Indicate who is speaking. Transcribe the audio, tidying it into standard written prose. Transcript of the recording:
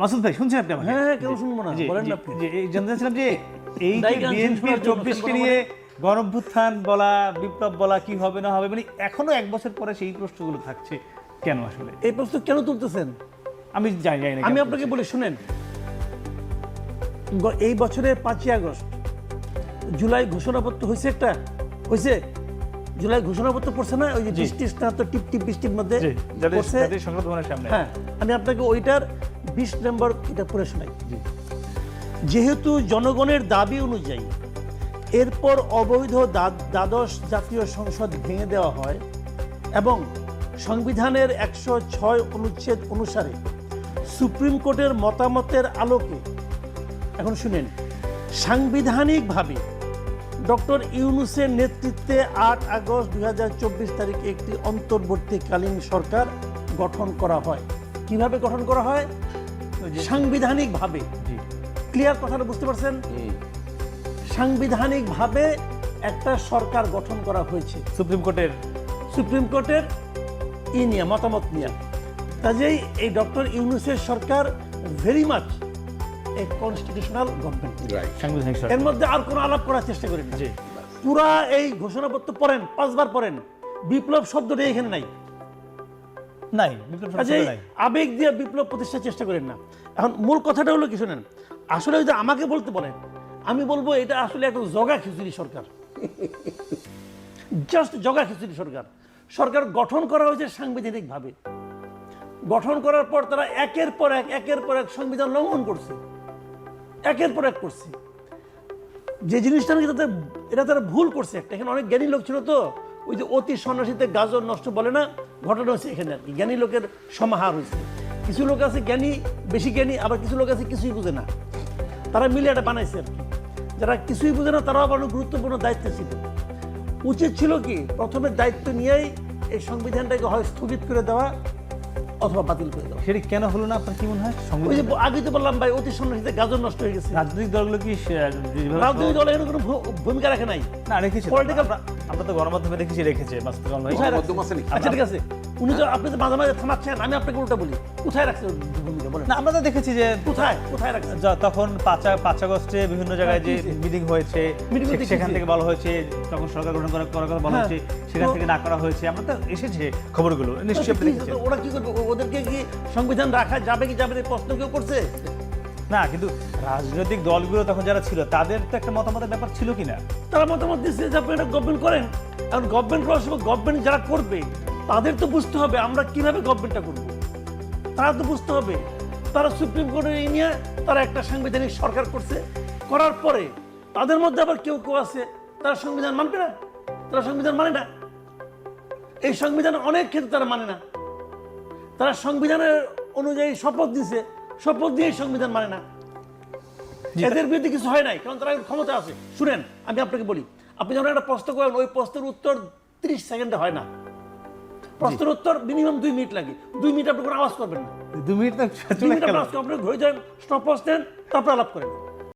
Speaker 1: মাসুদ ভাই শুনছেন আপনি আমাকে?
Speaker 2: হ্যাঁ, কেন শুনবো না, বলেন না আপনি।
Speaker 1: জানতে চাচ্ছিলাম যে এই যে বিএনপির 24কে নিয়ে গণঅভ্যুত্থান বলা, বিপ্লব বলা, কি হবে না হবে, মানে এখনো এক বছর পরে সেই প্রশ্নগুলো থাকছে কেন আসলে?
Speaker 2: এই প্রশ্ন কেন তুলতেছেন
Speaker 1: আমি জানি না।
Speaker 2: আমি আপনাকে বলি শুনেন, এই বছরের 5ই আগস্ট জুলাই ঘোষণাপত্র হয়েছে, একটা হয়েছে, জুলাই ঘোষণাপত্র পড়ছে না, ওই যে বৃষ্টির স্নাত টিপ টিপ বৃষ্টির মধ্যে পড়ছে।
Speaker 1: সংসদ ভবনের সামনে।
Speaker 2: হ্যাঁ, আমি আপনাকে ওইটার 20 নম্বর এটা পড়ে শোনাই। যেহেতু জনগণের দাবি অনুযায়ী এরপর অবৈধ দ্বাদশ জাতীয় সংসদ ভেঙে দেওয়া হয় এবং সংবিধানের 106 অনুচ্ছেদ অনুসারে সুপ্রিম কোর্টের মতামতের আলোকে, এখন শুনেন, সাংবিধানিকভাবে ডক্টর ইউনূসের নেতৃত্বে 8 আগস্ট 2024 তারিখে একটি অন্তর্বর্তীকালীন সরকার গঠন করা হয়। কিভাবে গঠন করা হয়? সাংবিধানিকভাবে। ক্লিয়ার কথাটা বুঝতে পারছেন? সাংবিধানিকভাবে একটা সরকার গঠন করা হয়েছে সুপ্রিম কোর্টের নিয়ে মতামত নিয়ে। কাজেই এই ডক্টর ইউনূসের সরকার very much a constitutional government, এর মধ্যে আর কোনো আলাপ করার চেষ্টা করেন না। পুরা এই ঘোষণাপত্র পড়েন, 5 বার পড়েন, বিপ্লব শব্দটা এখানে নাই। আবেগ দিয়ে বিপ্লব প্রতিষ্ঠার চেষ্টা করেন না। এখন মূল কথাটা হলো কি শুনেন, আসলে যদি আমাকে বলতে বলেন, আমি বলবো এটা আসলে একটা জগা খিচুড়ি সরকার, জাস্ট জগা খিচুড়ি সরকার। সরকার গঠন করা হয়েছে সাংবিধানিকভাবে। গঠন করার পর তারা একের পর এক সংবিধান লঙ্ঘন করছে, একের পর এক করছে। যে জিনিসটা এটা তারা ভুল করছে একটা। এখানে অনেক জ্ঞানী লোক ছিল, তো ওই যে অতি সন্ন্যাসীতে গাজর নষ্ট বলে না, ঘটনা হচ্ছে এখানে আর কি। জ্ঞানী লোকের সমাহার হয়েছে। কিছু লোক আছে জ্ঞানী, বেশি জ্ঞানী, আবার কিছু লোক আছে কিছুই বুঝে না, তারা মিলে এটা বানাইছে আর কি। যারা কিছুই বুঝে না তারাও আবার গুরুত্বপূর্ণ দায়িত্বে ছিল। উচিত ছিল কি প্রথমে দায়িত্ব নিয়েই এই সংবিধানটাকে হয় স্থগিত করে দেওয়া অথবা বাতিল করে দেওয়া।
Speaker 1: সেটা কেন হলো না আপনার কি মনে হয়?
Speaker 2: ওই যে আগে তো বললাম ভাই, অতি সন্ন্যাসীতে গাজর নষ্ট হয়ে গেছে।
Speaker 1: রাজনৈতিক দলগুলো কি
Speaker 2: রাজনৈতিক দল এর কোনো ভূমিকা রাখে নাই?
Speaker 1: না, রেখেছে।
Speaker 2: পলিটিক্যাল,
Speaker 1: আমরা তো গণমাধ্যমে দেখেছি রেখেছে।
Speaker 2: আচ্ছা ঠিক আছে, উনি তো আপনি তো মাঝে মাঝে থামাচ্ছেন, আমি আপনাকে উল্টা বলি, কোথায় রাখছে ভূমিকা বলেন?
Speaker 1: না, আমরা তো দেখেছি যে
Speaker 2: কোথায় রাখছে।
Speaker 1: তখন 5 আগস্টে বিভিন্ন জায়গায় যে মিটিং হয়েছে, সেখান থেকে বলা হয়েছে, তখন সরকার গঠন করার কথা বলা হয়েছে, সেখান থেকে না করা হয়েছে। আমরা তো এসেছে খবরগুলো, নিশ্চয়ই আপনি দেখেছেন।
Speaker 2: ওরা কি করবে? ওদেরকে কি সংবিধান রাখা যাবে কি যাবে প্রশ্ন কেউ করছে?
Speaker 1: না, কিন্তু রাজনৈতিক দলগুলো তখন যারা ছিল তাদের তো একটা মতামতের ব্যাপার ছিল কিনা?
Speaker 2: তারা মতামত দিচ্ছে যে আপনি এটা গভর্নমেন্ট করেন। এখন গভর্নমেন্ট করার সময় গভর্নমেন্ট যারা করবে তাদের তো বুঝতে হবে আমরা কিভাবে গভর্নমেন্টটা করবো। তারা তো বুঝতে হবে। তারা সুপ্রিম কোর্টের নিয়ে তারা একটা সাংবিধানিক সরকার করছে, করার পরে তাদের মধ্যে আবার কেউ কেউ আছে তারা সংবিধান মানবে না, তারা সংবিধান মানে না। এই সংবিধান অনেক ক্ষেত্রে তারা মানে না। তারা সংবিধানের অনুযায়ী শপথ দিছে, শপথ দিয়ে সংবিধান মানে না। এদের বিরুদ্ধে কিছু হয় নাই, কারণ তারা ক্ষমতা আছে। শুনেন, আমি আপনাকে বলি, আপনি যখন একটা প্রশ্ন করেন, ওই প্রশ্নের উত্তর 30 সেকেন্ডে হয় না। প্রশ্নের উত্তর মিনিমাম 2 মিনিট লাগে। 2 মিনিট আপনি কোনো আওয়াজ করবেন না।
Speaker 1: 2 মিনিট
Speaker 2: আপনি ঘুরে যান, স্টপ নেন, তারপর আলাপ করেন।